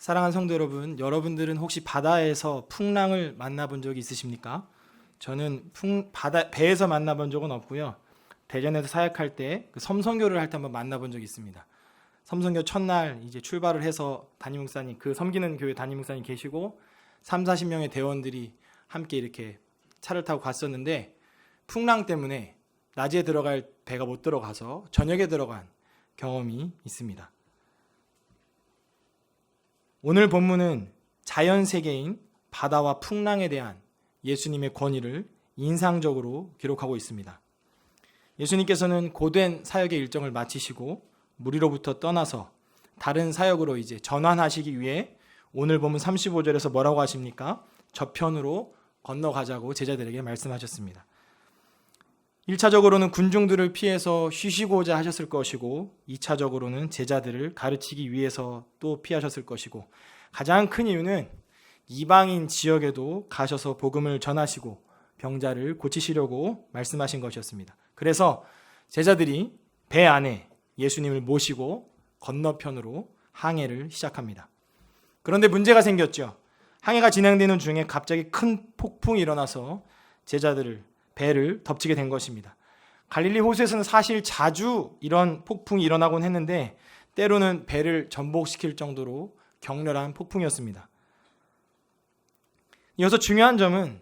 사랑하는 성도 여러분, 여러분들은 혹시 바다에서 풍랑을 만나본 적이 있으십니까? 저는 배에서 만나본 적은 없고요. 대전에서 사역할 때 섬선교를 할 때 한번 만나본 적이 있습니다. 섬선교 첫날 이제 출발을 해서 담임 목사님, 그 섬기는 교회 담임 목사님 계시고 3, 40명의 대원들이 함께 이렇게 차를 타고 갔었는데 풍랑 때문에 낮에 들어갈 배가 못 들어가서 저녁에 들어간 경험이 있습니다. 오늘 본문은 자연 세계인 바다와 풍랑에 대한 예수님의 권위를 인상적으로 기록하고 있습니다. 예수님께서는 고된 사역의 일정을 마치시고 무리로부터 떠나서 다른 사역으로 이제 전환하시기 위해 오늘 본문 35절에서 뭐라고 하십니까? 저편으로 건너가자고 제자들에게 말씀하셨습니다. 1차적으로는 군중들을 피해서 쉬시고자 하셨을 것이고 2차적으로는 제자들을 가르치기 위해서 또 피하셨을 것이고 가장 큰 이유는 이방인 지역에도 가셔서 복음을 전하시고 병자를 고치시려고 말씀하신 것이었습니다. 그래서 제자들이 배 안에 예수님을 모시고 건너편으로 항해를 시작합니다. 그런데 문제가 생겼죠. 항해가 진행되는 중에 갑자기 큰 폭풍이 일어나서 배를 덮치게 된 것입니다. 갈릴리 호수에서는 사실 자주 이런 폭풍이 일어나곤 했는데 때로는 배를 전복시킬 정도로 격렬한 폭풍이었습니다. 이어서 중요한 점은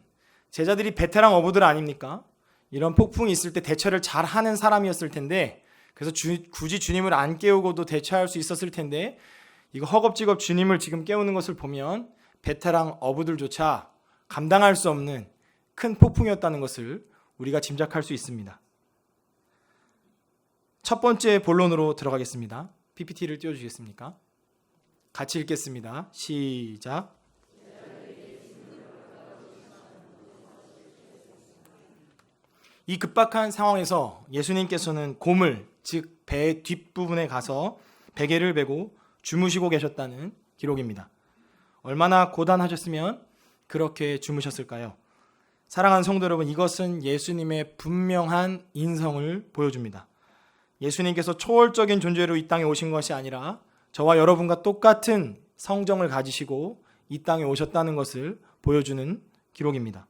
제자들이 베테랑 어부들 아닙니까? 이런 폭풍이 있을 때 대처를 잘하는 사람이었을 텐데 그래서 굳이 주님을 안 깨우고도 대처할 수 있었을 텐데 이거 허겁지겁 주님을 지금 깨우는 것을 보면 베테랑 어부들조차 감당할 수 없는 큰 폭풍이었다는 것을 우리가 짐작할 수 있습니다. 첫 번째 본론으로 들어가겠습니다. PPT를 띄워주시겠습니까? 같이 읽겠습니다. 시작. 이 급박한 상황에서 예수님께서는 고물, 즉 배 뒷부분에 가서 베개를 베고 주무시고 계셨다는 기록입니다. 얼마나 고단하셨으면 그렇게 주무셨을까요? 사랑하는 성도 여러분, 이것은 예수님의 분명한 인성을 보여줍니다. 예수님께서 초월적인 존재로 이 땅에 오신 것이 아니라 저와 여러분과 똑같은 성정을 가지시고 이 땅에 오셨다는 것을 보여주는 기록입니다.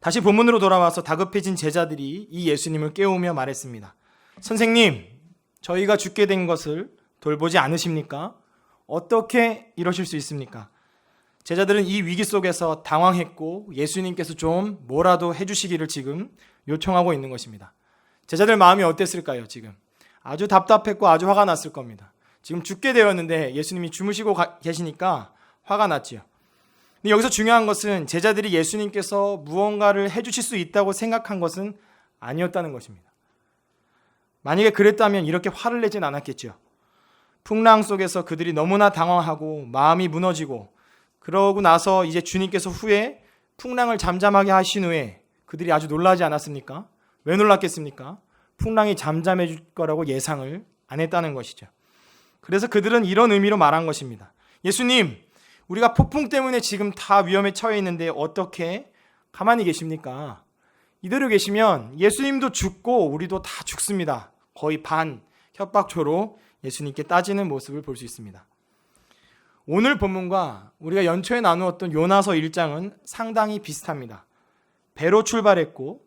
다시 본문으로 돌아와서 다급해진 제자들이 이 예수님을 깨우며 말했습니다. 선생님, 저희가 죽게 된 것을 돌보지 않으십니까? 어떻게 이러실 수 있습니까? 제자들은 이 위기 속에서 당황했고 예수님께서 좀 뭐라도 해주시기를 지금 요청하고 있는 것입니다. 제자들 마음이 어땠을까요? 지금 아주 답답했고 아주 화가 났을 겁니다. 지금 죽게 되었는데 예수님이 주무시고 계시니까 화가 났지요. 근데 여기서 중요한 것은 제자들이 예수님께서 무언가를 해주실 수 있다고 생각한 것은 아니었다는 것입니다. 만약에 그랬다면 이렇게 화를 내진 않았겠죠. 풍랑 속에서 그들이 너무나 당황하고 마음이 무너지고 그러고 나서 이제 주님께서 후에 풍랑을 잠잠하게 하신 후에 그들이 아주 놀라지 않았습니까? 왜 놀랐겠습니까? 풍랑이 잠잠해질 거라고 예상을 안 했다는 것이죠. 그래서 그들은 이런 의미로 말한 것입니다. 예수님, 우리가 폭풍 때문에 지금 다 위험에 처해 있는데 어떻게 가만히 계십니까? 이대로 계시면 예수님도 죽고 우리도 다 죽습니다. 거의 반 협박초로 예수님께 따지는 모습을 볼 수 있습니다. 오늘 본문과 우리가 연초에 나누었던 요나서 1장은 상당히 비슷합니다. 배로 출발했고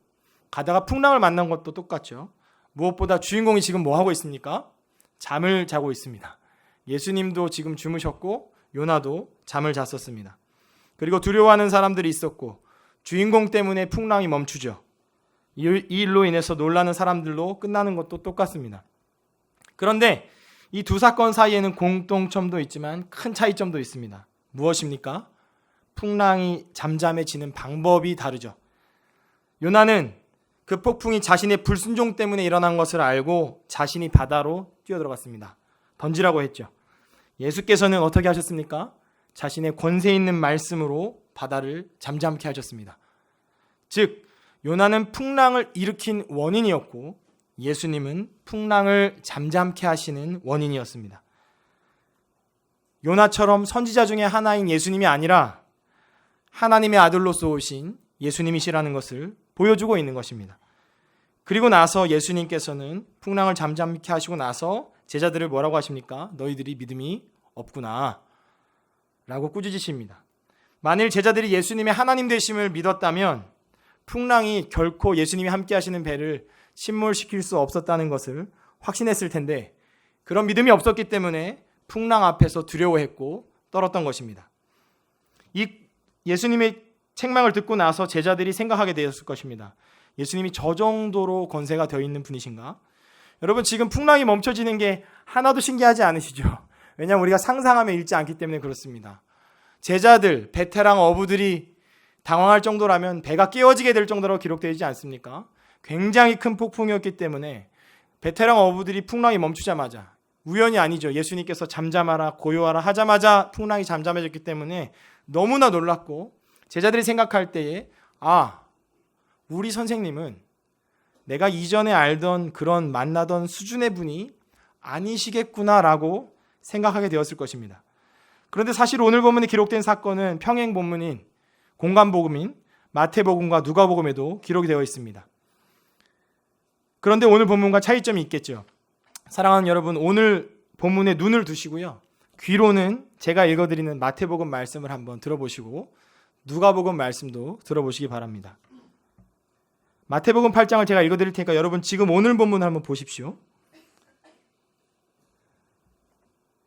가다가 풍랑을 만난 것도 똑같죠. 무엇보다 주인공이 지금 뭐 하고 있습니까? 잠을 자고 있습니다. 예수님도 지금 주무셨고 요나도 잠을 잤었습니다. 그리고 두려워하는 사람들이 있었고 주인공 때문에 풍랑이 멈추죠. 이 일로 인해서 놀라는 사람들로 끝나는 것도 똑같습니다. 그런데 이 두 사건 사이에는 공통점도 있지만 큰 차이점도 있습니다. 무엇입니까? 풍랑이 잠잠해지는 방법이 다르죠. 요나는 그 폭풍이 자신의 불순종 때문에 일어난 것을 알고 자신이 바다로 뛰어들어갔습니다. 던지라고 했죠. 예수께서는 어떻게 하셨습니까? 자신의 권세 있는 말씀으로 바다를 잠잠케 하셨습니다. 즉 요나는 풍랑을 일으킨 원인이었고 예수님은 풍랑을 잠잠케 하시는 원인이었습니다. 요나처럼 선지자 중에 하나인 예수님이 아니라 하나님의 아들로서 오신 예수님이시라는 것을 보여주고 있는 것입니다. 그리고 나서 예수님께서는 풍랑을 잠잠케 하시고 나서 제자들을 뭐라고 하십니까? 너희들이 믿음이 없구나. 라고 꾸짖으십니다. 만일 제자들이 예수님의 하나님 되심을 믿었다면 풍랑이 결코 예수님이 함께 하시는 배를 침몰시킬 수 없었다는 것을 확신했을 텐데 그런 믿음이 없었기 때문에 풍랑 앞에서 두려워했고 떨었던 것입니다. 이 예수님의 책망을 듣고 나서 제자들이 생각하게 되었을 것입니다. 예수님이 저 정도로 권세가 되어 있는 분이신가? 여러분, 지금 풍랑이 멈춰지는 게 하나도 신기하지 않으시죠? 왜냐하면 우리가 상상하며 읽지 않기 때문에 그렇습니다. 제자들, 베테랑 어부들이 당황할 정도라면 배가 깨어지게 될 정도로 기록되어 있지 않습니까? 굉장히 큰 폭풍이었기 때문에 베테랑 어부들이 풍랑이 멈추자마자, 우연이 아니죠, 예수님께서 잠잠하라 고요하라 하자마자 풍랑이 잠잠해졌기 때문에 너무나 놀랐고, 제자들이 생각할 때에 우리 선생님은 내가 이전에 알던 그런 만나던 수준의 분이 아니시겠구나라고 생각하게 되었을 것입니다. 그런데 사실 오늘 본문에 기록된 사건은 평행 본문인 공간복음인 마태복음과 누가복음에도 기록이 되어 있습니다. 그런데 오늘 본문과 차이점이 있겠죠. 사랑하는 여러분, 오늘 본문에 눈을 두시고요, 귀로는 제가 읽어드리는 마태복음 말씀을 한번 들어보시고 누가복음 말씀도 들어보시기 바랍니다. 마태복음 8장을 제가 읽어드릴 테니까 여러분 지금 오늘 본문을 한번 보십시오.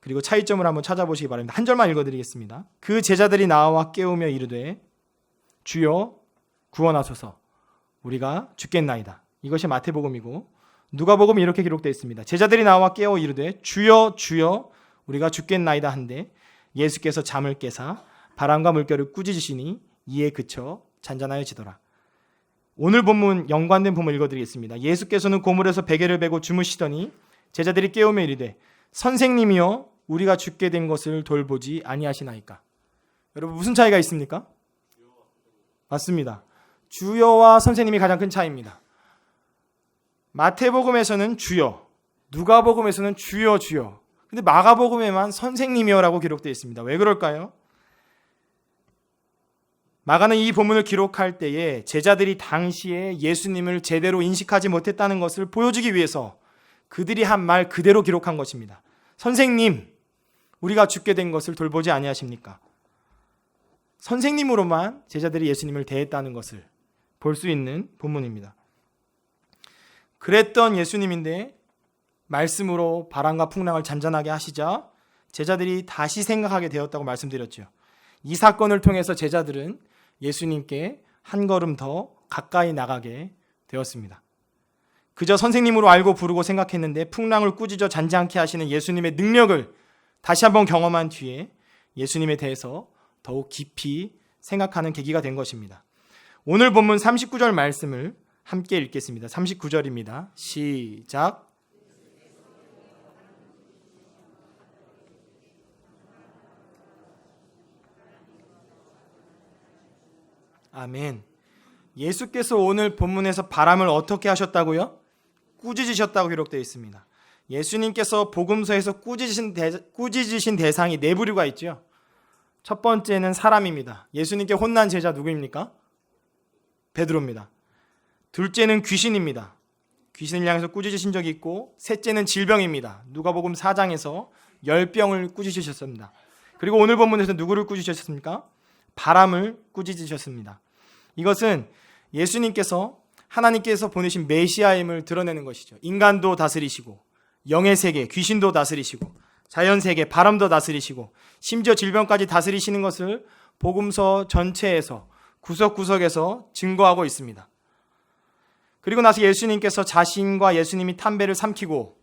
그리고 차이점을 한번 찾아보시기 바랍니다. 한 절만 읽어드리겠습니다. 그 제자들이 나와 깨우며 이르되 주여 구원하소서 우리가 죽겠나이다. 이것이 마태복음이고, 누가복음이 이렇게 기록되어 있습니다. 제자들이 나와 깨어 이르되 주여 주여 우리가 죽겠나이다 한데 예수께서 잠을 깨사 바람과 물결을 꾸짖으시니 이에 그쳐 잔잔하여지더라. 오늘 본문 연관된 본문 읽어드리겠습니다. 예수께서는 고물에서 베개를 베고 주무시더니 제자들이 깨우며 이르되 선생님이여 우리가 죽게 된 것을 돌보지 아니하시나이까. 여러분, 무슨 차이가 있습니까? 맞습니다. 주여와 선생님이 가장 큰 차이입니다. 마태복음에서는 주여, 누가복음에서는 주여 주여, 근데 마가복음에만 선생님이여라고 기록되어 있습니다. 왜 그럴까요? 마가는 이 본문을 기록할 때에 제자들이 당시에 예수님을 제대로 인식하지 못했다는 것을 보여주기 위해서 그들이 한 말 그대로 기록한 것입니다. 선생님, 우리가 죽게 된 것을 돌보지 아니하십니까? 선생님으로만 제자들이 예수님을 대했다는 것을 볼 수 있는 본문입니다. 그랬던 예수님인데 말씀으로 바람과 풍랑을 잔잔하게 하시자 제자들이 다시 생각하게 되었다고 말씀드렸죠. 이 사건을 통해서 제자들은 예수님께 한 걸음 더 가까이 나가게 되었습니다. 그저 선생님으로 알고 부르고 생각했는데 풍랑을 꾸짖어 잔잔케 하시는 예수님의 능력을 다시 한번 경험한 뒤에 예수님에 대해서 더욱 깊이 생각하는 계기가 된 것입니다. 오늘 본문 39절 말씀을 함께 읽겠습니다. 39절입니다. 시작. 아멘. 예수께서 오늘 본문에서 바람을 어떻게 하셨다고요? 꾸짖으셨다고 기록되어 있습니다. 예수님께서 복음서에서 꾸짖으신 대상이 네 부류가 있죠. 첫 번째는 사람입니다. 예수님께 혼난 제자 누구입니까? 베드로입니다. 둘째는 귀신입니다. 귀신을 향해서 꾸짖으신 적이 있고, 셋째는 질병입니다. 누가복음 4장에서 열병을 꾸짖으셨습니다. 그리고 오늘 본문에서 누구를 꾸짖으셨습니까? 바람을 꾸짖으셨습니다. 이것은 예수님께서 하나님께서 보내신 메시아임을 드러내는 것이죠. 인간도 다스리시고 영의 세계, 귀신도 다스리시고 자연 세계, 바람도 다스리시고 심지어 질병까지 다스리시는 것을 복음서 전체에서 구석구석에서 증거하고 있습니다. 그리고 나서 예수님께서 자신과 예수님이 탄 배를 삼키고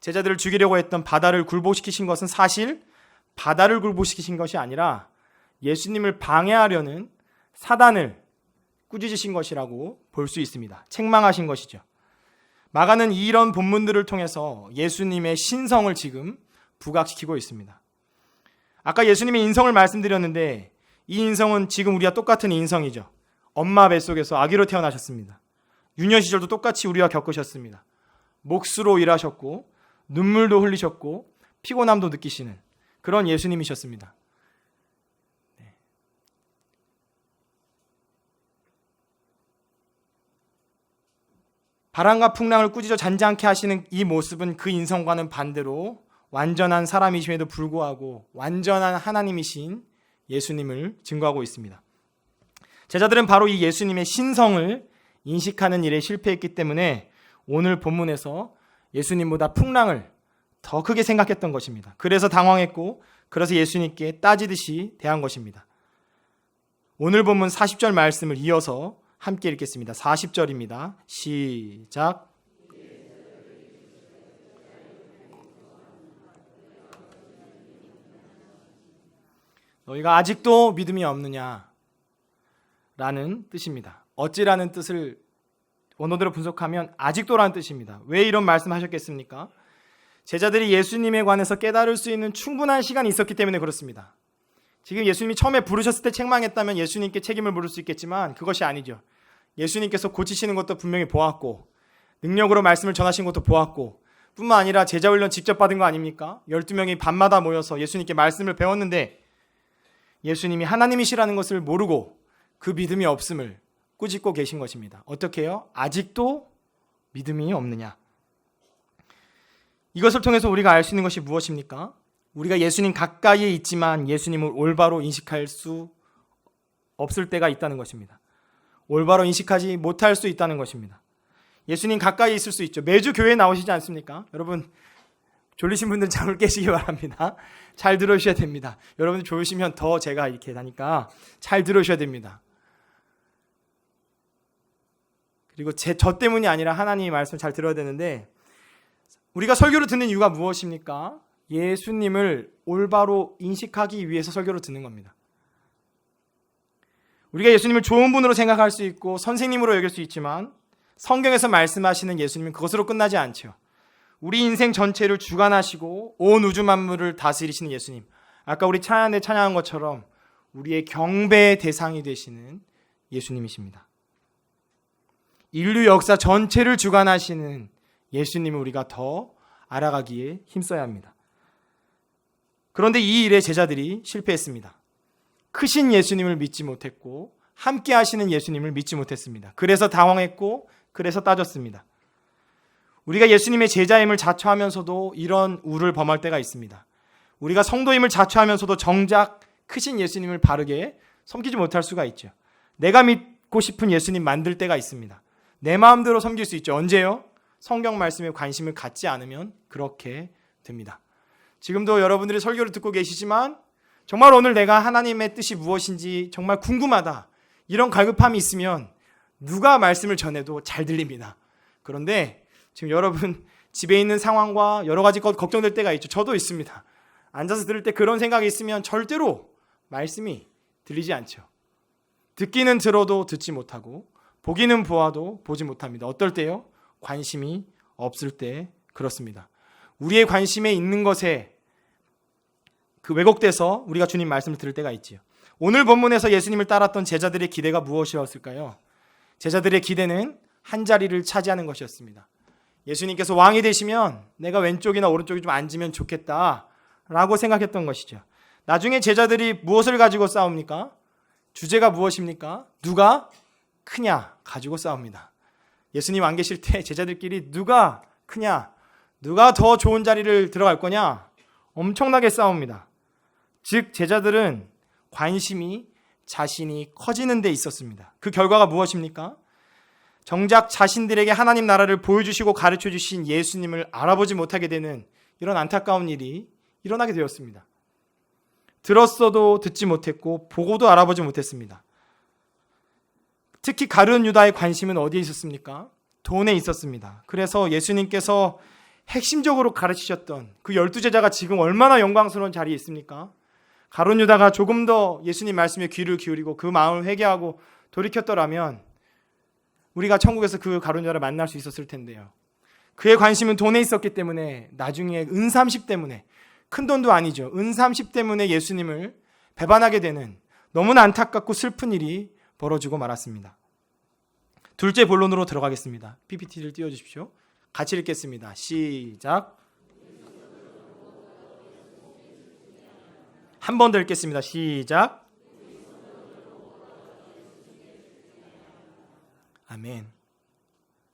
제자들을 죽이려고 했던 바다를 굴복시키신 것은 사실 바다를 굴복시키신 것이 아니라 예수님을 방해하려는 사단을 꾸짖으신 것이라고 볼 수 있습니다. 책망하신 것이죠. 마가는 이런 본문들을 통해서 예수님의 신성을 지금 부각시키고 있습니다. 아까 예수님의 인성을 말씀드렸는데 이 인성은 지금 우리와 똑같은 인성이죠. 엄마 뱃속에서 아기로 태어나셨습니다. 유년 시절도 똑같이 우리와 겪으셨습니다. 몫으로 일하셨고 눈물도 흘리셨고 피곤함도 느끼시는 그런 예수님이셨습니다. 바람과 풍랑을 꾸짖어 잔잔케 하시는 이 모습은 그 인성과는 반대로 완전한 사람이심에도 불구하고 완전한 하나님이신 예수님을 증거하고 있습니다. 제자들은 바로 이 예수님의 신성을 인식하는 일에 실패했기 때문에 오늘 본문에서 예수님보다 풍랑을 더 크게 생각했던 것입니다. 그래서 당황했고 그래서 예수님께 따지듯이 대한 것입니다. 오늘 본문 40절 말씀을 이어서 함께 읽겠습니다. 40절입니다. 시작. 너희가 아직도 믿음이 없느냐? 라는 뜻입니다. 어찌라는 뜻을 원어대로 분석하면 아직도라는 뜻입니다. 왜 이런 말씀하셨겠습니까? 제자들이 예수님에 관해서 깨달을 수 있는 충분한 시간이 있었기 때문에 그렇습니다. 지금 예수님이 처음에 부르셨을 때 책망했다면 예수님께 책임을 물을 수 있겠지만 그것이 아니죠. 예수님께서 고치시는 것도 분명히 보았고 능력으로 말씀을 전하신 것도 보았고 뿐만 아니라 제자훈련 직접 받은 거 아닙니까? 12명이 밤마다 모여서 예수님께 말씀을 배웠는데 예수님이 하나님이시라는 것을 모르고 그 믿음이 없음을 꾸짖고 계신 것입니다. 어떻게 해요? 아직도 믿음이 없느냐? 이것을 통해서 우리가 알 수 있는 것이 무엇입니까? 우리가 예수님 가까이에 있지만 예수님을 올바로 인식할 수 없을 때가 있다는 것입니다. 올바로 인식하지 못할 수 있다는 것입니다. 예수님 가까이 있을 수 있죠. 매주 교회에 나오시지 않습니까? 여러분 졸리신 분들 잠을 깨시기 바랍니다. 잘 들으셔야 됩니다. 여러분들 졸으시면 더 제가 이렇게 하니까 잘 들으셔야 됩니다. 그리고 저 때문이 아니라 하나님의 말씀을 잘 들어야 되는데 우리가 설교를 듣는 이유가 무엇입니까? 예수님을 올바로 인식하기 위해서 설교를 듣는 겁니다. 우리가 예수님을 좋은 분으로 생각할 수 있고 선생님으로 여길 수 있지만 성경에서 말씀하시는 예수님은 그것으로 끝나지 않죠. 우리 인생 전체를 주관하시고 온 우주 만물을 다스리시는 예수님. 아까 우리 찬양에 찬양한 것처럼 우리의 경배의 대상이 되시는 예수님이십니다. 인류 역사 전체를 주관하시는 예수님을 우리가 더 알아가기에 힘써야 합니다. 그런데 이 일에 제자들이 실패했습니다. 크신 예수님을 믿지 못했고 함께 하시는 예수님을 믿지 못했습니다. 그래서 당황했고 그래서 따졌습니다. 우리가 예수님의 제자임을 자처하면서도 이런 우를 범할 때가 있습니다. 우리가 성도임을 자처하면서도 정작 크신 예수님을 바르게 섬기지 못할 수가 있죠. 내가 믿고 싶은 예수님 만들 때가 있습니다. 내 마음대로 섬길 수 있죠. 언제요? 성경 말씀에 관심을 갖지 않으면 그렇게 됩니다. 지금도 여러분들이 설교를 듣고 계시지만 정말 오늘 내가 하나님의 뜻이 무엇인지 정말 궁금하다. 이런 갈급함이 있으면 누가 말씀을 전해도 잘 들립니다. 그런데 지금 여러분 집에 있는 상황과 여러 가지 것 걱정될 때가 있죠. 저도 있습니다. 앉아서 들을 때 그런 생각이 있으면 절대로 말씀이 들리지 않죠. 듣기는 들어도 듣지 못하고 보기는 보아도 보지 못합니다. 어떨 때요? 관심이 없을 때 그렇습니다. 우리의 관심에 있는 것에 그 왜곡돼서 우리가 주님 말씀을 들을 때가 있지요. 오늘 본문에서 예수님을 따랐던 제자들의 기대가 무엇이었을까요? 제자들의 기대는 한 자리를 차지하는 것이었습니다. 예수님께서 왕이 되시면 내가 왼쪽이나 오른쪽에 좀 앉으면 좋겠다라고 생각했던 것이죠. 나중에 제자들이 무엇을 가지고 싸웁니까? 주제가 무엇입니까? 누가 크냐 가지고 싸웁니다. 예수님 안 계실 때 제자들끼리 누가 크냐, 누가 더 좋은 자리를 들어갈 거냐 엄청나게 싸웁니다. 즉 제자들은 관심이 자신이 커지는 데 있었습니다. 그 결과가 무엇입니까? 정작 자신들에게 하나님 나라를 보여주시고 가르쳐 주신 예수님을 알아보지 못하게 되는 이런 안타까운 일이 일어나게 되었습니다. 들었어도 듣지 못했고 보고도 알아보지 못했습니다. 특히 가룟 유다의 관심은 어디에 있었습니까? 돈에 있었습니다. 그래서 예수님께서 핵심적으로 가르치셨던 그 12제자가 지금 얼마나 영광스러운 자리에 있습니까? 가룟 유다가 조금 더 예수님 말씀에 귀를 기울이고 그 마음을 회개하고 돌이켰더라면 우리가 천국에서 그 가룟 유다를 만날 수 있었을 텐데요. 그의 관심은 돈에 있었기 때문에 나중에 은30 때문에 큰 돈도 아니죠. 은30 때문에 예수님을 배반하게 되는 너무나 안타깝고 슬픈 일이 벌어지고 말았습니다. 둘째 본론으로 들어가겠습니다. PPT를 띄워주십시오. 같이 읽겠습니다. 시작. 한 번 더 읽겠습니다. 시작. 아멘.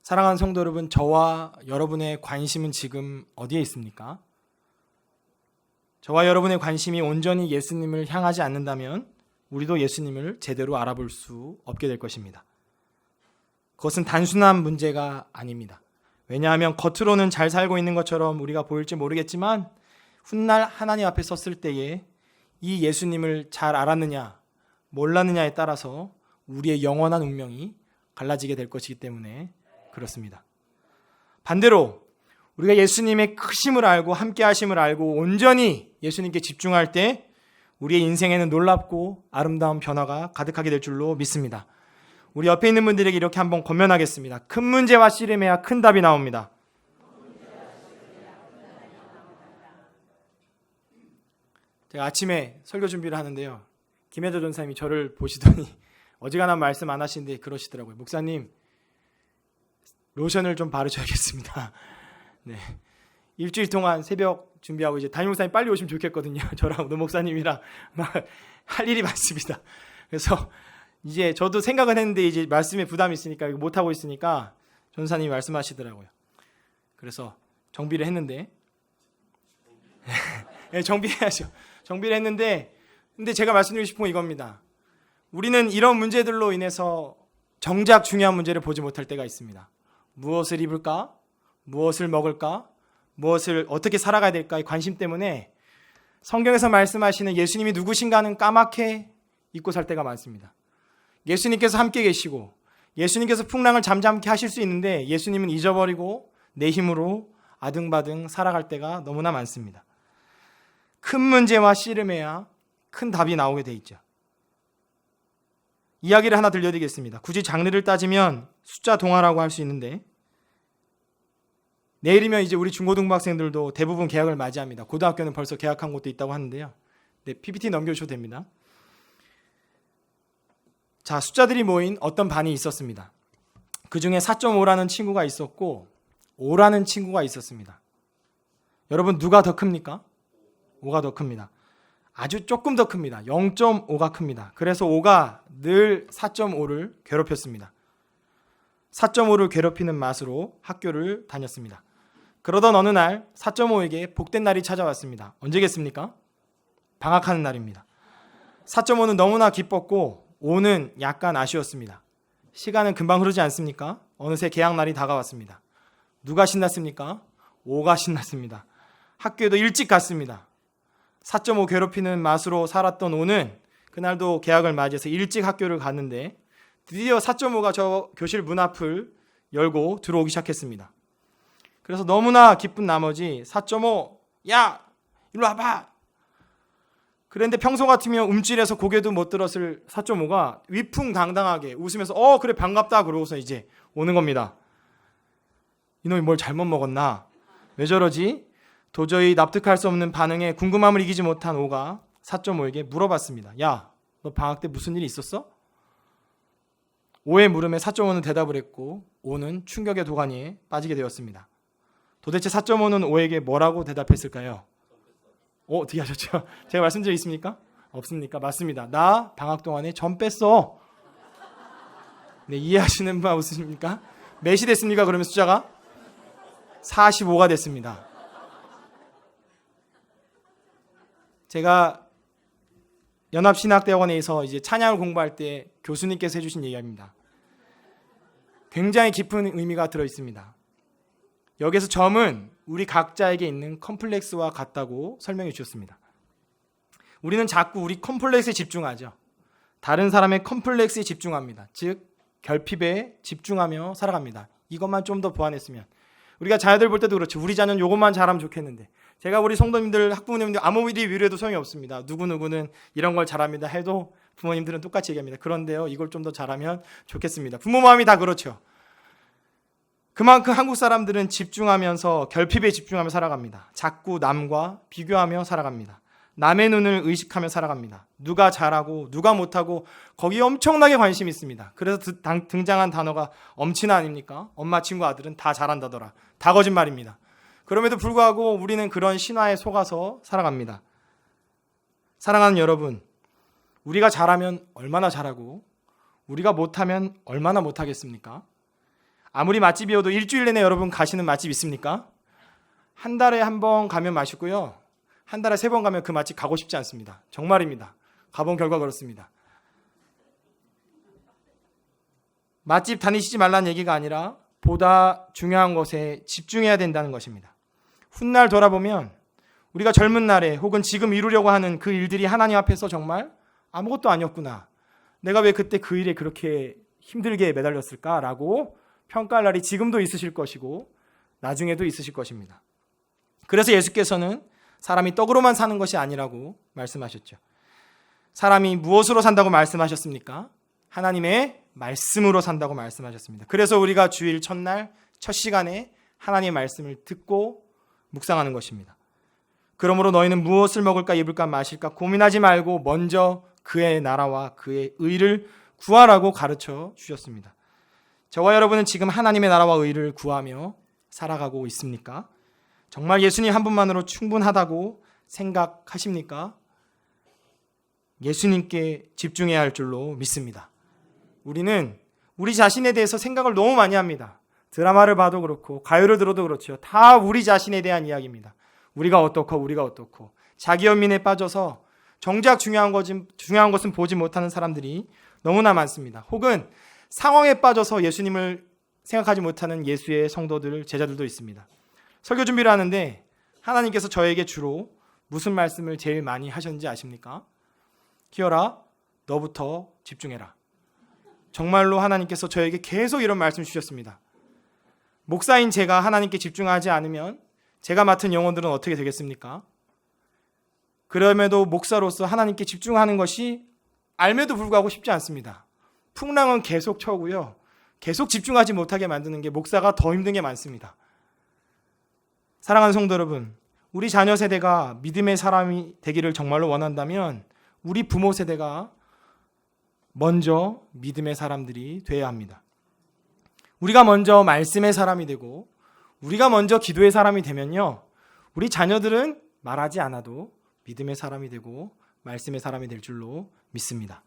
사랑하는 성도 여러분, 저와 여러분의 관심은 지금 어디에 있습니까? 저와 여러분의 관심이 온전히 예수님을 향하지 않는다면 우리도 예수님을 제대로 알아볼 수 없게 될 것입니다. 그것은 단순한 문제가 아닙니다. 왜냐하면 겉으로는 잘 살고 있는 것처럼 우리가 보일지 모르겠지만 훗날 하나님 앞에 섰을 때에 이 예수님을 잘 알았느냐 몰랐느냐에 따라서 우리의 영원한 운명이 갈라지게 될 것이기 때문에 그렇습니다. 반대로 우리가 예수님의 크심을 알고 함께 하심을 알고 온전히 예수님께 집중할 때 우리의 인생에는 놀랍고 아름다운 변화가 가득하게 될 줄로 믿습니다. 우리 옆에 있는 분들에게 이렇게 한번 권면하겠습니다. 큰 문제와 씨름해야 큰 답이 나옵니다. 제가 아침에 설교 준비를 하는데요. 김혜조 전사님이 저를 보시더니 어지간한 말씀 안 하시는데 그러시더라고요. 목사님, 로션을 좀 바르셔야겠습니다. 네. 일주일 동안 새벽 준비하고 이제 담임 목사님 빨리 오시면 좋겠거든요. 저랑 노 목사님이랑 막 할 일이 많습니다. 그래서 이제 저도 생각은 했는데 이제 말씀에 부담이 있으니까 못 하고 있으니까 전사님이 말씀하시더라고요. 그래서 정비를 했는데 네, 정비해야죠. 정비를 했는데 근데 제가 말씀드리고 싶은 건 이겁니다. 우리는 이런 문제들로 인해서 정작 중요한 문제를 보지 못할 때가 있습니다. 무엇을 입을까? 무엇을 먹을까? 무엇을 어떻게 살아가야 될까의 관심 때문에 성경에서 말씀하시는 예수님이 누구신가는 까맣게 잊고 살 때가 많습니다. 예수님께서 함께 계시고 예수님께서 풍랑을 잠잠케 하실 수 있는데 예수님은 잊어버리고 내 힘으로 아등바등 살아갈 때가 너무나 많습니다. 큰 문제와 씨름해야 큰 답이 나오게 돼 있죠. 이야기를 하나 들려드리겠습니다. 굳이 장르를 따지면 숫자 동화라고 할 수 있는데 내일이면 이제 우리 중고등부 학생들도 대부분 개학을 맞이합니다. 고등학교는 벌써 개학한 곳도 있다고 하는데요. 네, PPT 넘겨주셔도 됩니다. 자, 숫자들이 모인 어떤 반이 있었습니다. 그 중에 4.5라는 친구가 있었고 5라는 친구가 있었습니다. 여러분 누가 더 큽니까? 5가 더 큽니다. 아주 조금 더 큽니다. 0.5가 큽니다. 그래서 5가 늘 4.5를 괴롭혔습니다. 4.5를 괴롭히는 맛으로 학교를 다녔습니다. 그러던 어느 날 4.5에게 복된 날이 찾아왔습니다. 언제겠습니까? 방학하는 날입니다. 4.5는 너무나 기뻤고 5는 약간 아쉬웠습니다. 시간은 금방 흐르지 않습니까? 어느새 개학날이 다가왔습니다. 누가 신났습니까? 5가 신났습니다. 학교에도 일찍 갔습니다. 4.5 괴롭히는 맛으로 살았던 5는 그날도 개학을 맞이해서 일찍 학교를 갔는데 드디어 4.5가 저 교실 문 앞을 열고 들어오기 시작했습니다. 그래서 너무나 기쁜 나머지 4.5 야 일로 와봐. 그런데 평소 같으면 움찔해서 고개도 못 들었을 4.5가 위풍당당하게 웃으면서 그래 반갑다 그러고서 이제 오는 겁니다. 이놈이 뭘 잘못 먹었나? 왜 저러지? 도저히 납득할 수 없는 반응에 궁금함을 이기지 못한 5가 4.5에게 물어봤습니다. 야, 너 방학 때 무슨 일이 있었어? 5의 물음에 4.5는 대답을 했고 5는 충격의 도가니에 빠지게 되었습니다. 도대체 4.5는 5에게 뭐라고 대답했을까요? 어떻게 하셨죠? 제가 말씀드린 있습니까? 없습니까? 맞습니다. 나 방학 동안에 점 뺐어. 네, 이해하시는 분 없으십니까? 몇이 됐습니까? 그러면 숫자가 45가 됐습니다. 제가 연합신학대학원에서 이제 찬양을 공부할 때 교수님께서 해주신 얘기입니다. 굉장히 깊은 의미가 들어 있습니다. 여기서 점은 우리 각자에게 있는 컴플렉스와 같다고 설명해 주셨습니다. 우리는 자꾸 우리 컴플렉스에 집중하죠. 다른 사람의 컴플렉스에 집중합니다. 즉 결핍에 집중하며 살아갑니다. 이것만 좀 더 보완했으면. 우리가 자녀들 볼 때도 그렇죠. 우리 자녀는 이것만 잘하면 좋겠는데 제가 우리 성도님들, 학부모님들 아무리 위로해도 소용이 없습니다. 누구누구는 이런 걸 잘합니다 해도 부모님들은 똑같이 얘기합니다. 그런데요, 이걸 좀 더 잘하면 좋겠습니다. 부모 마음이 다 그렇죠. 그만큼 한국 사람들은 집중하면서 결핍에 집중하며 살아갑니다. 자꾸 남과 비교하며 살아갑니다. 남의 눈을 의식하며 살아갑니다. 누가 잘하고 누가 못하고 거기에 엄청나게 관심이 있습니다. 그래서 등장한 단어가 엄친아 아닙니까? 엄마 친구 아들은 다 잘한다더라. 다 거짓말입니다. 그럼에도 불구하고 우리는 그런 신화에 속아서 살아갑니다. 사랑하는 여러분, 우리가 잘하면 얼마나 잘하고 우리가 못하면 얼마나 못하겠습니까? 아무리 맛집이어도 일주일 내내 여러분 가시는 맛집 있습니까? 한 달에 한 번 가면 맛있고요. 한 달에 3번 가면 그 맛집 가고 싶지 않습니다. 정말입니다. 가본 결과 그렇습니다. 맛집 다니시지 말라는 얘기가 아니라 보다 중요한 것에 집중해야 된다는 것입니다. 훗날 돌아보면 우리가 젊은 날에 혹은 지금 이루려고 하는 그 일들이 하나님 앞에서 정말 아무것도 아니었구나. 내가 왜 그때 그 일에 그렇게 힘들게 매달렸을까라고 평가할 날이 지금도 있으실 것이고 나중에도 있으실 것입니다. 그래서 예수께서는 사람이 떡으로만 사는 것이 아니라고 말씀하셨죠. 사람이 무엇으로 산다고 말씀하셨습니까? 하나님의 말씀으로 산다고 말씀하셨습니다. 그래서 우리가 주일 첫날 첫 시간에 하나님의 말씀을 듣고 묵상하는 것입니다. 그러므로 너희는 무엇을 먹을까 입을까 마실까 고민하지 말고 먼저 그의 나라와 그의 의를 구하라고 가르쳐 주셨습니다. 저와 여러분은 지금 하나님의 나라와 의를 구하며 살아가고 있습니까? 정말 예수님 한 분만으로 충분하다고 생각하십니까? 예수님께 집중해야 할 줄로 믿습니다. 우리는 우리 자신에 대해서 생각을 너무 많이 합니다. 드라마를 봐도 그렇고 가요를 들어도 그렇죠. 다 우리 자신에 대한 이야기입니다. 우리가 어떻고 자기 연민에 빠져서 정작 중요한 것은 보지 못하는 사람들이 너무나 많습니다. 혹은 상황에 빠져서 예수님을 생각하지 못하는 예수의 성도들, 제자들도 있습니다. 설교 준비를 하는데 하나님께서 저에게 주로 무슨 말씀을 제일 많이 하셨는지 아십니까? 기어라, 너부터 집중해라. 정말로 하나님께서 저에게 계속 이런 말씀 주셨습니다. 목사인 제가 하나님께 집중하지 않으면 제가 맡은 영혼들은 어떻게 되겠습니까? 그럼에도 목사로서 하나님께 집중하는 것이 알매도 불구하고 쉽지 않습니다. 풍랑은 계속 쳐오고요. 계속 집중하지 못하게 만드는 게 목사가 더 힘든 게 많습니다. 사랑하는 성도 여러분, 우리 자녀 세대가 믿음의 사람이 되기를 정말로 원한다면 우리 부모 세대가 먼저 믿음의 사람들이 되어야 합니다. 우리가 먼저 말씀의 사람이 되고 우리가 먼저 기도의 사람이 되면요, 우리 자녀들은 말하지 않아도 믿음의 사람이 되고 말씀의 사람이 될 줄로 믿습니다.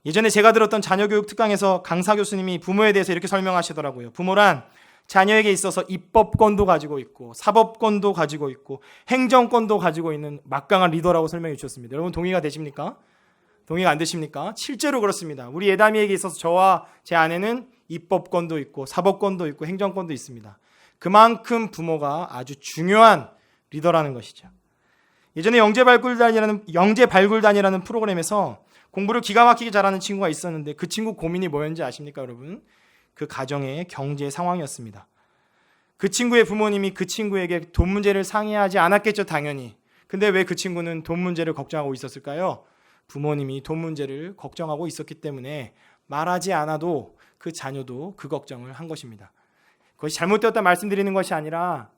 예전에 제가 들었던 자녀교육 특강에서 강사 교수님이 부모에 대해서 이렇게 설명하시더라고요. 부모란 자녀에게 있어서 입법권도 가지고 있고 사법권도 가지고 있고 행정권도 가지고 있는 막강한 리더라고 설명해 주셨습니다. 여러분 동의가 되십니까? 동의가 안 되십니까? 실제로 그렇습니다. 우리 예담이에게 있어서 저와 제 아내는 입법권도 있고 사법권도 있고 행정권도 있습니다. 그만큼 부모가 아주 중요한 리더라는 것이죠. 예전에 영재발굴단이라는 프로그램에서 공부를 기가 막히게 잘하는 친구가 있었는데 그 친구 고민이 뭐였는지 아십니까, 여러분? 그 가정의 경제 상황이었습니다. 그 친구의 부모님이 그 친구에게 돈 문제를 상의하지 않았겠죠, 당연히. 근데 왜 그 친구는 돈 문제를 걱정하고 있었을까요? 부모님이 돈 문제를 걱정하고 있었기 때문에 말하지 않아도 그 자녀도 그 걱정을 한 것입니다. 그것이 잘못되었다 말씀드리는 것이 아니라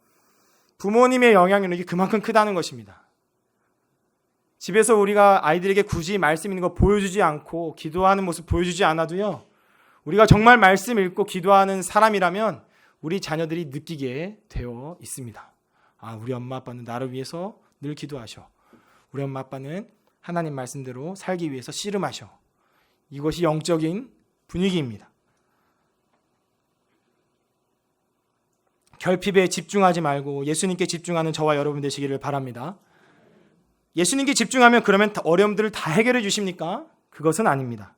부모님의 영향력이 그만큼 크다는 것입니다. 집에서 우리가 아이들에게 굳이 말씀 있는 거 보여주지 않고 기도하는 모습 보여주지 않아도요, 우리가 정말 말씀 읽고 기도하는 사람이라면 우리 자녀들이 느끼게 되어 있습니다. 아, 우리 엄마 아빠는 나를 위해서 늘 기도하셔. 우리 엄마 아빠는 하나님 말씀대로 살기 위해서 씨름하셔. 이것이 영적인 분위기입니다. 결핍에 집중하지 말고 예수님께 집중하는 저와 여러분 되시기를 바랍니다. 예수님께 집중하면 그러면 어려움들을 다 해결해 주십니까? 그것은 아닙니다.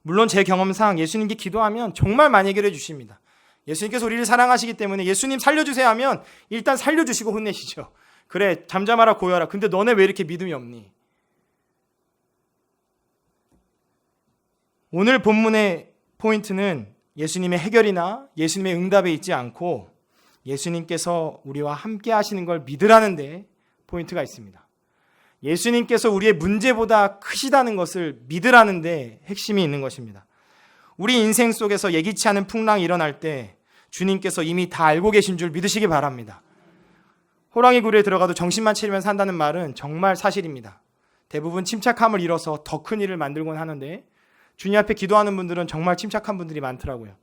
물론 제 경험상 예수님께 기도하면 정말 많이 해결해 주십니다. 예수님께서 우리를 사랑하시기 때문에 예수님 살려주세요 하면 일단 살려주시고 혼내시죠. 그래, 잠잠하라 고여라. 근데 너네 왜 이렇게 믿음이 없니? 오늘 본문의 포인트는 예수님의 해결이나 예수님의 응답에 있지 않고 예수님께서 우리와 함께 하시는 걸 믿으라는 데 포인트가 있습니다. 예수님께서 우리의 문제보다 크시다는 것을 믿으라는 데 핵심이 있는 것입니다. 우리 인생 속에서 예기치 않은 풍랑이 일어날 때 주님께서 이미 다 알고 계신 줄 믿으시기 바랍니다. 호랑이 굴에 들어가도 정신만 차리면 산다는 말은 정말 사실입니다. 대부분 침착함을 잃어서 더 큰 일을 만들곤 하는데 주님 앞에 기도하는 분들은 정말 침착한 분들이 많더라고요.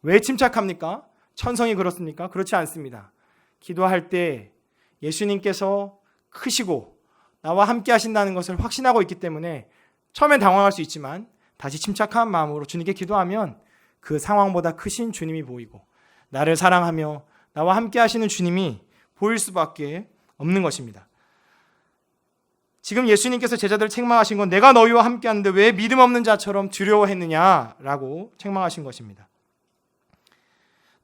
왜 침착합니까? 천성이 그렇습니까? 그렇지 않습니다. 기도할 때 예수님께서 크시고 나와 함께 하신다는 것을 확신하고 있기 때문에 처음엔 당황할 수 있지만 다시 침착한 마음으로 주님께 기도하면 그 상황보다 크신 주님이 보이고 나를 사랑하며 나와 함께 하시는 주님이 보일 수밖에 없는 것입니다. 지금 예수님께서 제자들을 책망하신 건 내가 너희와 함께 하는데 왜 믿음 없는 자처럼 두려워했느냐라고 책망하신 것입니다.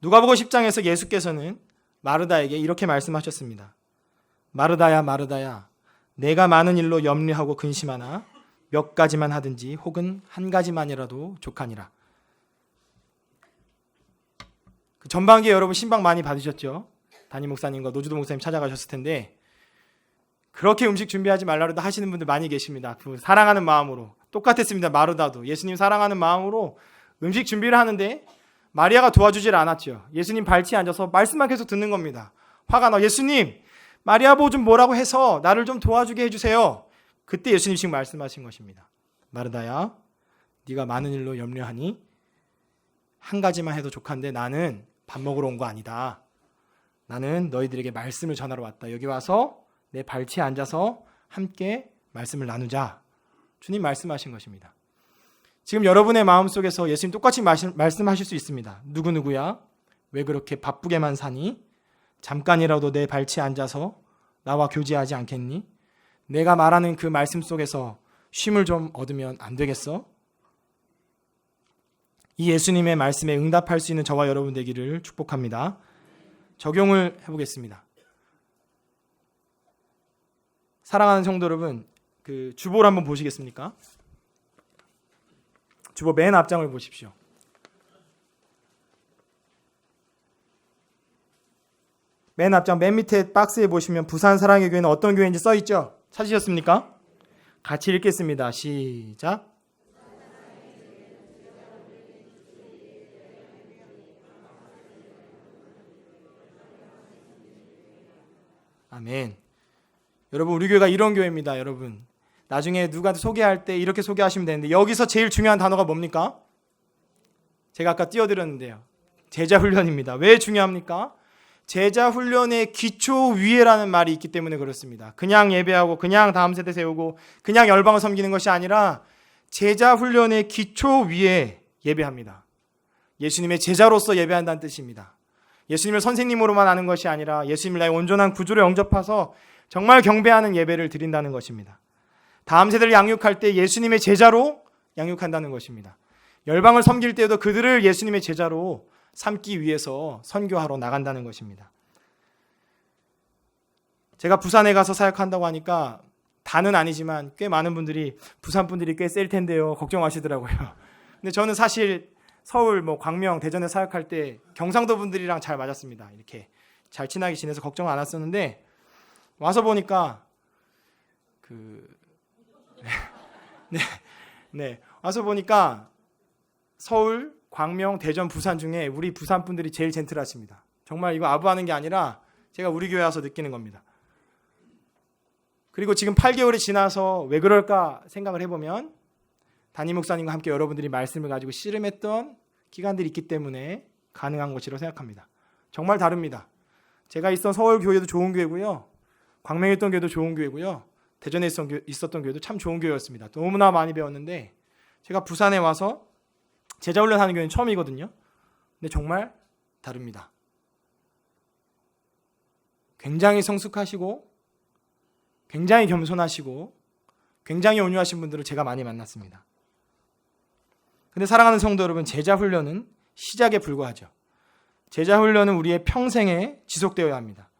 누가복음 10장에서 예수께서는 마르다에게 이렇게 말씀하셨습니다. 마르다야 마르다야 내가 많은 일로 염려하고 근심하나 몇 가지만 하든지 혹은 한 가지만이라도 족하니라. 그 전반기에 여러분 신방 많이 받으셨죠? 담임 목사님과 노주도 목사님 찾아가셨을 텐데 그렇게 음식 준비하지 말라고도 하시는 분들 많이 계십니다. 그 사랑하는 마음으로 똑같았습니다. 마르다도 예수님 사랑하는 마음으로 음식 준비를 하는데 마리아가 도와주질 않았죠. 예수님 발치에 앉아서 말씀만 계속 듣는 겁니다. 화가 나. 예수님 마리아 보고 좀 뭐라고 해서 나를 좀 도와주게 해주세요. 그때 예수님 지금 말씀하신 것입니다. 마르다야 네가 많은 일로 염려하니 한 가지만 해도 족한데 나는 밥 먹으러 온 거 아니다. 나는 너희들에게 말씀을 전하러 왔다. 여기 와서 내 발치에 앉아서 함께 말씀을 나누자. 주님 말씀하신 것입니다. 지금 여러분의 마음속에서 예수님 똑같이 말씀하실 수 있습니다. 누구누구야? 왜 그렇게 바쁘게만 사니? 잠깐이라도 내 발치에 앉아서 나와 교제하지 않겠니? 내가 말하는 그 말씀 속에서 쉼을 좀 얻으면 안 되겠어? 이 예수님의 말씀에 응답할 수 있는 저와 여러분 되기를 축복합니다. 적용을 해보겠습니다. 사랑하는 성도 여러분, 그 주보를 한번 보시겠습니까? 주보 맨 앞장을 보십시오. 맨 앞장 맨 밑에 박스에 보시면 부산 사랑의 교회는 어떤 교회인지 써 있죠? 찾으셨습니까? 같이 읽겠습니다. 시작. 아멘. 여러분 우리 교회가 이런 교회입니다. 여러분 나중에 누가 소개할 때 이렇게 소개하시면 되는데 여기서 제일 중요한 단어가 뭡니까? 제가 아까 띄워드렸는데요. 제자훈련입니다. 왜 중요합니까? 제자훈련의 기초 위에라는 말이 있기 때문에 그렇습니다. 그냥 예배하고 그냥 다음 세대 세우고 그냥 열방을 섬기는 것이 아니라 제자훈련의 기초 위에 예배합니다. 예수님의 제자로서 예배한다는 뜻입니다. 예수님을 선생님으로만 아는 것이 아니라 예수님을 나의 온전한 구주로 영접해서 정말 경배하는 예배를 드린다는 것입니다. 다음 세대를 양육할 때 예수님의 제자로 양육한다는 것입니다. 열방을 섬길 때도 그들을 예수님의 제자로 삼기 위해서 선교하러 나간다는 것입니다. 제가 부산에 가서 사역한다고 하니까 다는 아니지만 꽤 많은 분들이 부산 분들이 꽤 셀 텐데요 걱정하시더라고요. 근데 저는 사실 서울, 광명, 대전에 사역할 때 경상도 분들이랑 잘 맞았습니다. 이렇게 잘 친하게 지내서 걱정 안 했었는데 와서 보니까 와서 보니까 서울, 광명, 대전, 부산 중에 우리 부산 분들이 제일 젠틀하십니다. 정말 이거 아부하는 게 아니라 제가 우리 교회 와서 느끼는 겁니다. 그리고 지금 8개월이 지나서 왜 그럴까 생각을 해보면 담임 목사님과 함께 여러분들이 말씀을 가지고 씨름했던 기간들이 있기 때문에 가능한 것이라고 생각합니다. 정말 다릅니다. 제가 있던 서울 교회도 좋은 교회고요. 광명에 있던 교회도 좋은 교회고요. 대전에 있었던 교회도 참 좋은 교회였습니다. 너무나 많이 배웠는데 제가 부산에 와서 제자훈련하는 교회는 처음이거든요. 근데 정말 다릅니다. 굉장히 성숙하시고 굉장히 겸손하시고 굉장히 온유하신 분들을 제가 많이 만났습니다. 근데 사랑하는 성도 여러분, 제자훈련은 시작에 불과하죠. 제자훈련은 우리의 평생에 지속되어야 합니다.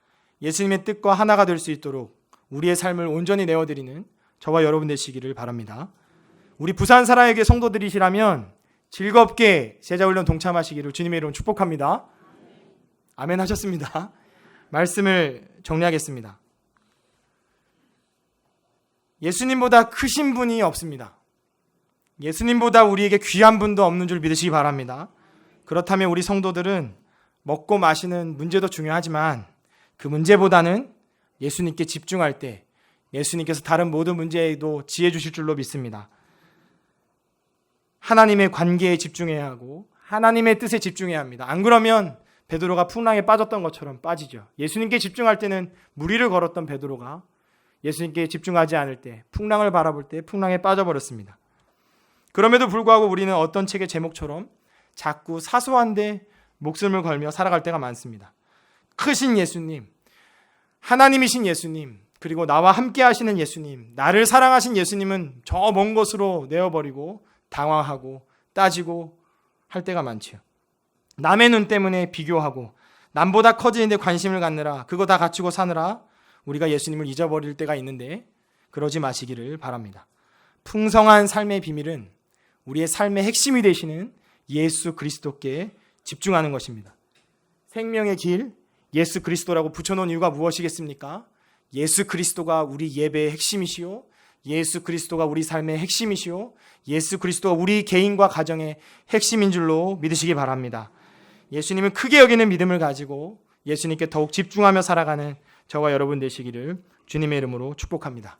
예수님의 뜻과 하나가 될 수 있도록 우리의 삶을 온전히 내어드리는 저와 여러분 되시기를 바랍니다. 우리 부산 사랑의 교회 성도들이시라면 즐겁게 제자훈련 동참하시기를 주님의 이름으로 축복합니다. 아멘 하셨습니다. 말씀을 정리하겠습니다. 예수님보다 크신 분이 없습니다. 예수님보다 우리에게 귀한 분도 없는 줄 믿으시기 바랍니다. 그렇다면 우리 성도들은 먹고 마시는 문제도 중요하지만 그 문제보다는 예수님께 집중할 때 예수님께서 다른 모든 문제에도 지혜 주실 줄로 믿습니다. 하나님의 관계에 집중해야 하고 하나님의 뜻에 집중해야 합니다. 안 그러면 베드로가 풍랑에 빠졌던 것처럼 빠지죠. 예수님께 집중할 때는 무리를 걸었던 베드로가 예수님께 집중하지 않을 때 풍랑을 바라볼 때 풍랑에 빠져버렸습니다. 그럼에도 불구하고 우리는 어떤 책의 제목처럼 자꾸 사소한데 목숨을 걸며 살아갈 때가 많습니다. 크신 예수님, 하나님이신 예수님, 그리고 나와 함께 하시는 예수님, 나를 사랑하신 예수님은 저 먼 곳으로 내어버리고 당황하고 따지고 할 때가 많지요. 남의 눈 때문에 비교하고 남보다 커지는 데 관심을 갖느라 그거 다 갖추고 사느라 우리가 예수님을 잊어버릴 때가 있는데 그러지 마시기를 바랍니다. 풍성한 삶의 비밀은 우리의 삶의 핵심이 되시는 예수 그리스도께 집중하는 것입니다. 생명의 길, 예수 그리스도라고 붙여놓은 이유가 무엇이겠습니까? 예수 그리스도가 우리 예배의 핵심이시오. 예수 그리스도가 우리 삶의 핵심이시오. 예수 그리스도가 우리 개인과 가정의 핵심인 줄로 믿으시기 바랍니다. 예수님을 크게 여기는 믿음을 가지고 예수님께 더욱 집중하며 살아가는 저와 여러분 되시기를 주님의 이름으로 축복합니다.